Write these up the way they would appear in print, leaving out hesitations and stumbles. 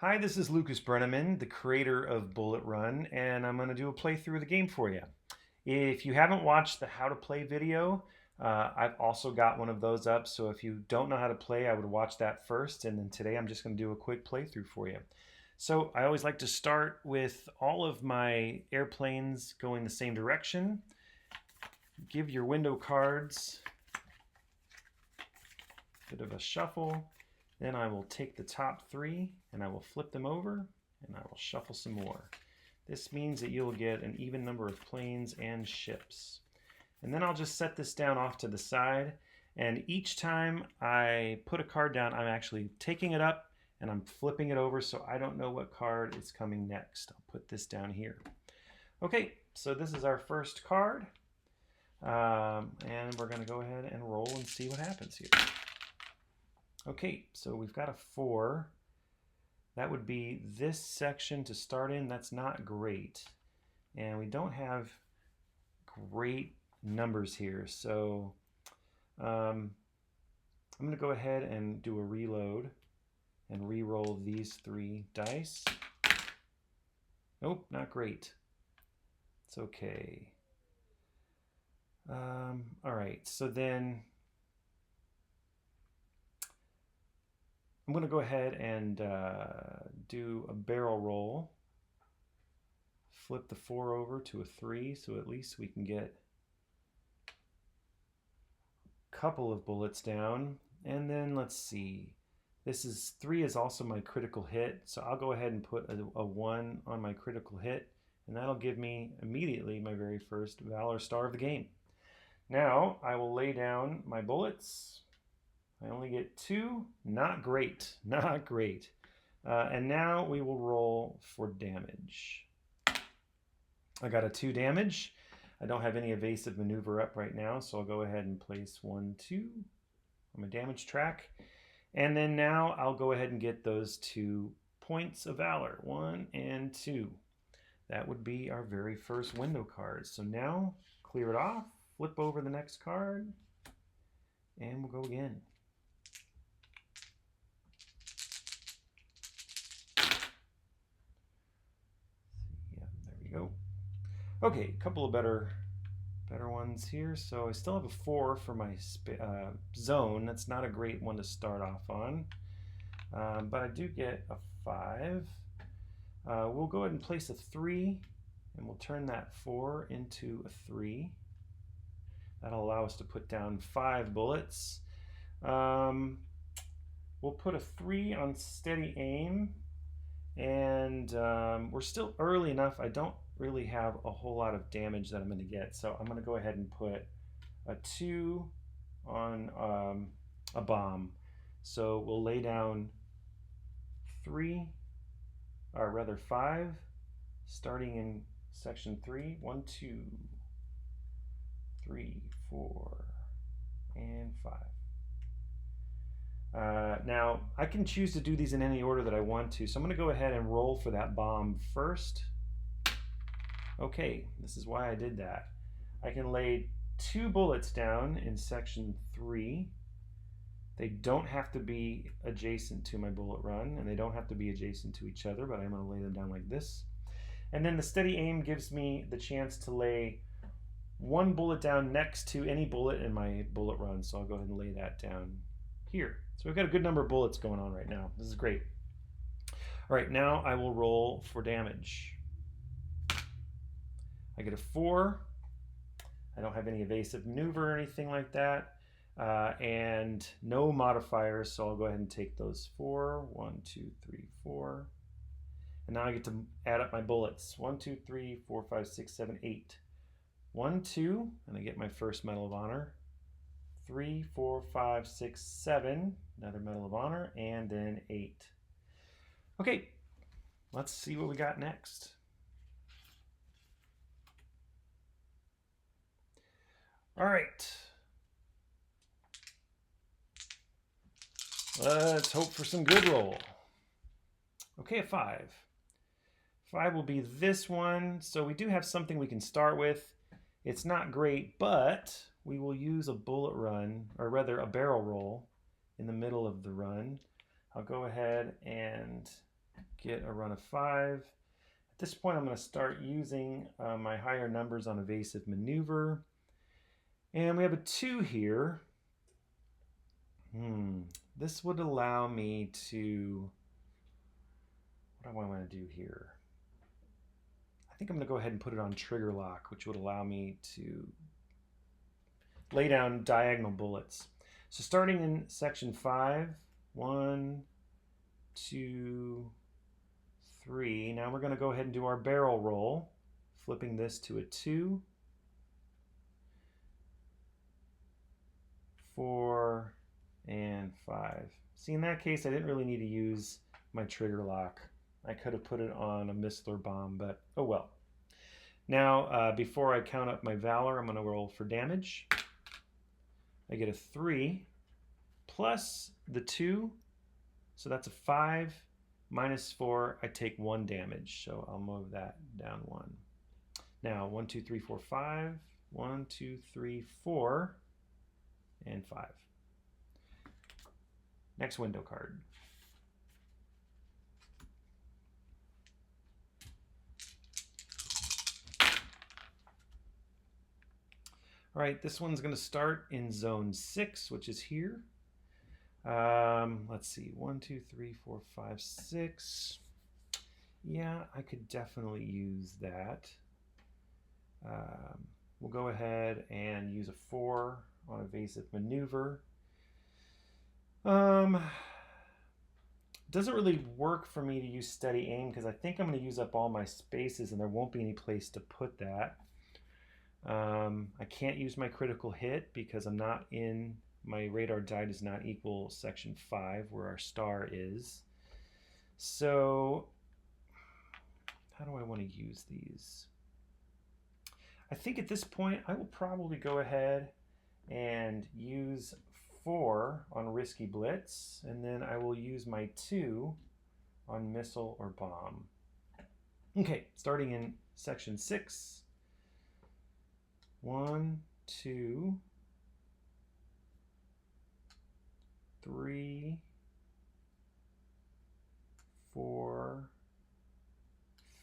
Hi, this is Lucas Brenneman, the creator of Bullet Run, and I'm going to do a playthrough of the game for you. If you haven't watched the how to play video, I've also got one of those up, so if you don't know how to play, I would watch that first, and then today I'm just going to do a quick playthrough for you. So I always like to start with all of my airplanes going the same direction. Give your window cards a bit of a shuffle. Then I will take the top three and I will flip them over and I will shuffle some more. This means that you'll get an even number of planes and ships. And then I'll just set this down off to the side, and each time I put a card down, I'm actually taking it up and I'm flipping it over so I don't know what card is coming next. I'll put this down here. Okay, so this is our first card. And we're going to go ahead and roll and see what happens here. Okay, so we've got a 4. That would be this section to start in. That's not great. And we don't have great numbers here. So I'm going to go ahead and do a reload and re-roll these 3 dice. Nope, not great. It's okay. All right, so then I'm going to go ahead and do a barrel roll. Flip the 4 over to a 3, so at least we can get a couple of bullets down. And then let's see. This is 3 is also my critical hit, so I'll go ahead and put a 1 on my critical hit, and that'll give me immediately my very first Valor Star of the game. Now I will lay down my bullets. I only get 2. Not great. Not great. And now we will roll for damage. I got a 2 damage. I don't have any evasive maneuver up right now, so I'll go ahead and place 1, 2 on my damage track. And then now I'll go ahead and get those 2 points of valor. 1 and 2. That would be our very first window card. So now clear it off, flip over the next card, and we'll go again. Go. Okay, a couple of better ones here. So I still have a 4 for my zone. That's not a great one to start off on, but I do get a 5. We'll go ahead and place a 3, and we'll turn that 4 into a 3. That'll allow us to put down 5 bullets. We'll put a 3 on steady aim. And we're still early enough. I don't really have a whole lot of damage that I'm going to get. So I'm going to go ahead and put a 2 on a bomb. So we'll lay down 3, or rather 5, starting in section 3. 1, 2, 3, 4, and 5. Now, I can choose to do these in any order that I want to, so I'm going to go ahead and roll for that bomb first. Okay, this is why I did that. I can lay 2 bullets down in section 3. They don't have to be adjacent to my bullet run, and they don't have to be adjacent to each other, but I'm going to lay them down like this. And then the steady aim gives me the chance to lay 1 bullet down next to any bullet in my bullet run, so I'll go ahead and lay that down here. So we've got a good number of bullets going on right now. This is great. All right, now I will roll for damage. I get a 4. I don't have any evasive maneuver or anything like that, and no modifiers, so I'll go ahead and take those 4. 1, 2, 3, 4. And now I get to add up my bullets. 1, 2, 3, 4, 5, 6, 7, 8. 1, 2, and I get my first Medal of Honor. 3, 4, 5, 6, 7, another Medal of Honor, and then 8. Okay, let's see what we got next. All right. Let's hope for some good roll. Okay, a 5. 5 will be this one. So we do have something we can start with. It's not great, but we will use a bullet run, or rather a barrel roll in the middle of the run. I'll go ahead and get a run of 5. At this point, I'm going to start using my higher numbers on evasive maneuver. And we have a 2 here. This would allow me to... What do I want to do here? I think I'm going to go ahead and put it on trigger lock, which would allow me to lay down diagonal bullets. So starting in section 5, 1, 2, 3. Now we're going to go ahead and do our barrel roll, flipping this to a 2, 4, and 5. See, in that case, I didn't really need to use my trigger lock. I could have put it on a missile or bomb, but oh well. Now, before I count up my Valor, I'm going to roll for damage. I get a 3 plus the 2, so that's a 5 minus 4. I take 1 damage, so I'll move that down 1. Now 1, 2, 3, 4, 5. 1, 2, 3, 4, and 5. Next window card. All right, this one's going to start in zone 6, which is here. Let's see, 1, 2, 3, 4, 5, 6. Yeah, I could definitely use that. We'll go ahead and use a 4 on evasive maneuver. Doesn't really work for me to use steady aim because I think I'm going to use up all my spaces and there won't be any place to put that. I can't use my critical hit because I'm not in, my radar die does not equal section 5 where our star is. So how do I want to use these? I think at this point I will probably go ahead and use 4 on Risky Blitz, and then I will use my 2 on missile or bomb. Okay, starting in section 6. 1, 2, 3, 4,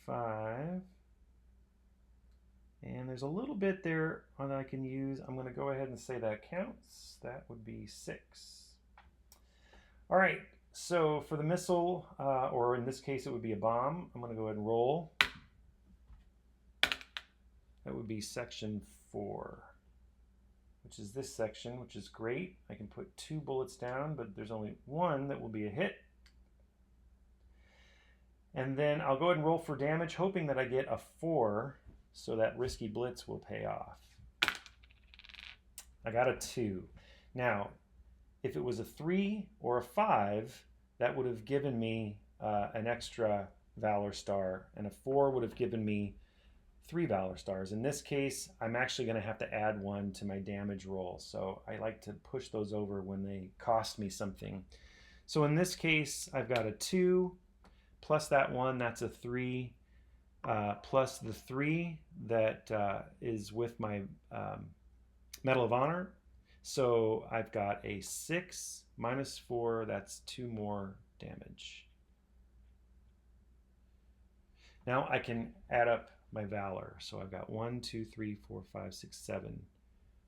5, and there's a little bit there that I can use. I'm going to go ahead and say that counts. That would be 6. All right, so for the missile, or in this case it would be a bomb, I'm going to go ahead and roll. That would be section 4, which is this section, which is great. I can put 2 bullets down, but there's only 1 that will be a hit. And then I'll go ahead and roll for damage, hoping that I get a 4, so that Risky Blitz will pay off. I got a 2. Now, if it was a 3 or a 5, that would have given me an extra Valor star, and a 4 would have given me 3 Valor stars. In this case, I'm actually going to have to add 1 to my damage roll, so I like to push those over when they cost me something. So in this case, I've got a 2 plus that 1, that's a 3, plus the 3 that is with my Medal of Honor. So I've got a 6 minus 4, that's 2 more damage. Now I can add up my Valor. So I've got 1, 2, 3, 4, 5, 6, 7.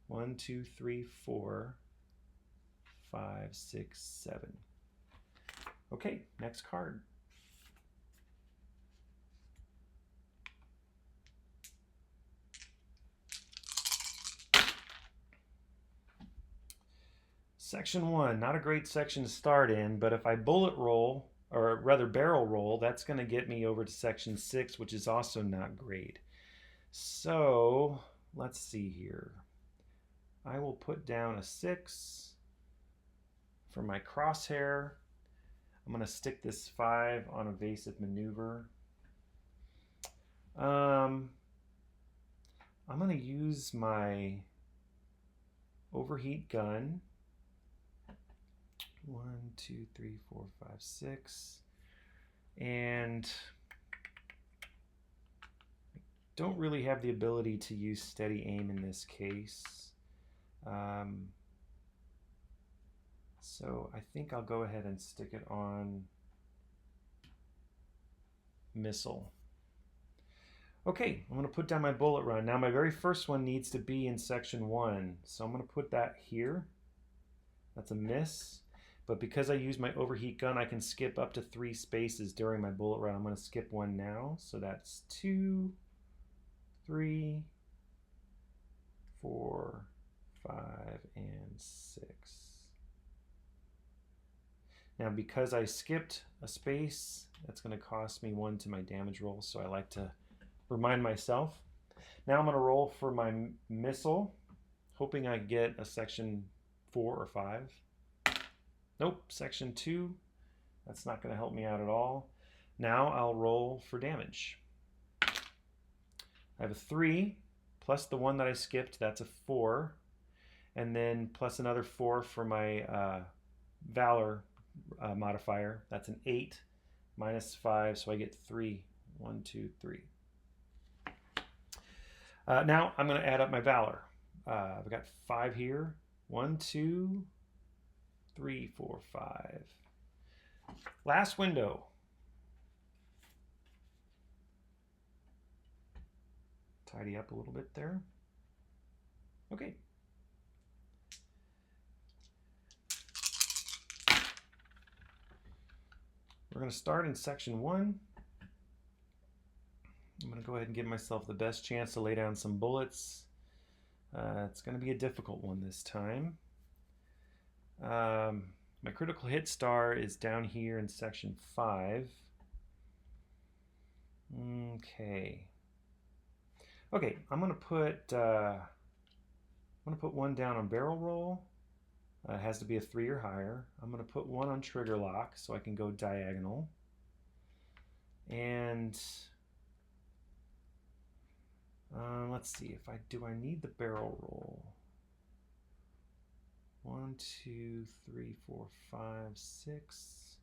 1, 2, 3, 4, 5, 6, 7. Okay, next card. Section 1, not a great section to start in, but if I bullet roll, or rather barrel roll, that's going to get me over to section 6, which is also not great. So let's see here. I will put down a 6 for my crosshair. I'm going to stick this 5 on evasive maneuver. I'm going to use my overheat gun. 1, 2, 3, 4, 5, 6. And I don't really have the ability to use steady aim in this case. So I think I'll go ahead and stick it on missile. Okay, I'm going to put down my bullet run. Now my very first one needs to be in section 1. So I'm going to put that here. That's a miss. But because I use my overheat gun, I can skip up to 3 spaces during my bullet run. I'm going to skip 1 now. So that's 2, 3, 4, 5, and 6. Now because I skipped a space, that's going to cost me 1 to my damage roll. So I like to remind myself. Now I'm going to roll for my missile, hoping I get a section 4 or 5. Nope, section 2. That's not going to help me out at all. Now I'll roll for damage. I have a 3 plus the 1 that I skipped. That's a 4. And then plus another 4 for my Valor modifier. That's an 8 minus 5, so I get 3. 1, 2, 3. Now I'm going to add up my Valor. I've got 5 here. 1, 2, 3, 4, 5. Last window. Tidy up a little bit there. Okay. We're going to start in section 1. I'm going to go ahead and give myself the best chance to lay down some bullets. It's going to be a difficult one this time. My critical hit star is down here in section 5. Okay. Okay, I'm going to put 1 down on barrel roll. It has to be a 3 or higher. I'm going to put 1 on trigger lock so I can go diagonal. And let's see if I need the barrel roll. 1, 2, 3, 4, 5, 6.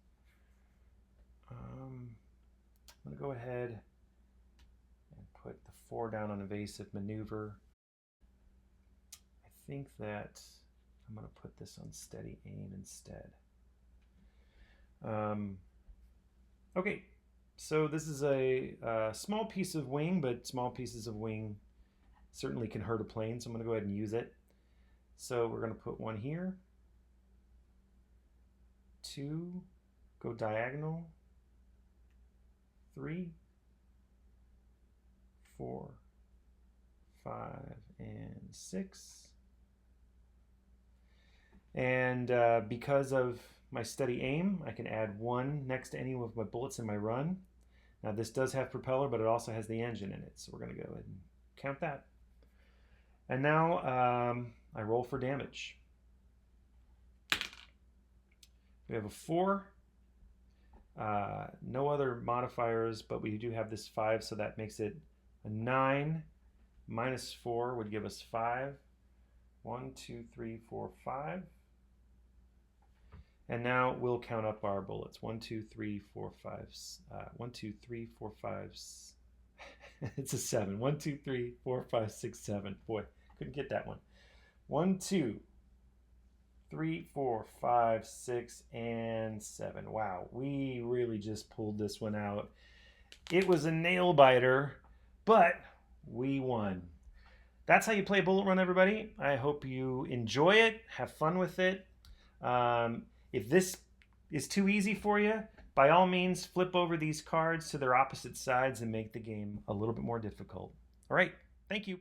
I'm going to go ahead and put the 4 down on evasive maneuver. I think that I'm going to put this on steady aim instead. Okay, so this is a small piece of wing, but small pieces of wing certainly can hurt a plane, so I'm going to go ahead and use it. So we're going to put 1 here, 2, go diagonal, 3, 4, 5, and 6. And because of my steady aim, I can add 1 next to any of my bullets in my run. Now this does have propeller, but it also has the engine in it, so we're going to go ahead and count that. And now I roll for damage. We have a 4. No other modifiers, but we do have this 5, so that makes it a 9. Minus 4 would give us 5. 1, 2, 3, 4, 5. And now we'll count up our bullets. 1, 2, 3, 4, 5. 1, 2, 3, 4, 5. It's a 7. 1, 2, 3, 4, 5, 6, 7. Boy, couldn't get that one. 1, 2, 3, 4, 5, 6, and 7. Wow, we really just pulled this one out. It was a nail biter, but we won. That's how you play Bullet Run, everybody. I hope you enjoy it, have fun with it. If this is too easy for you, by all means, flip over these cards to their opposite sides and make the game a little bit more difficult. All right, thank you.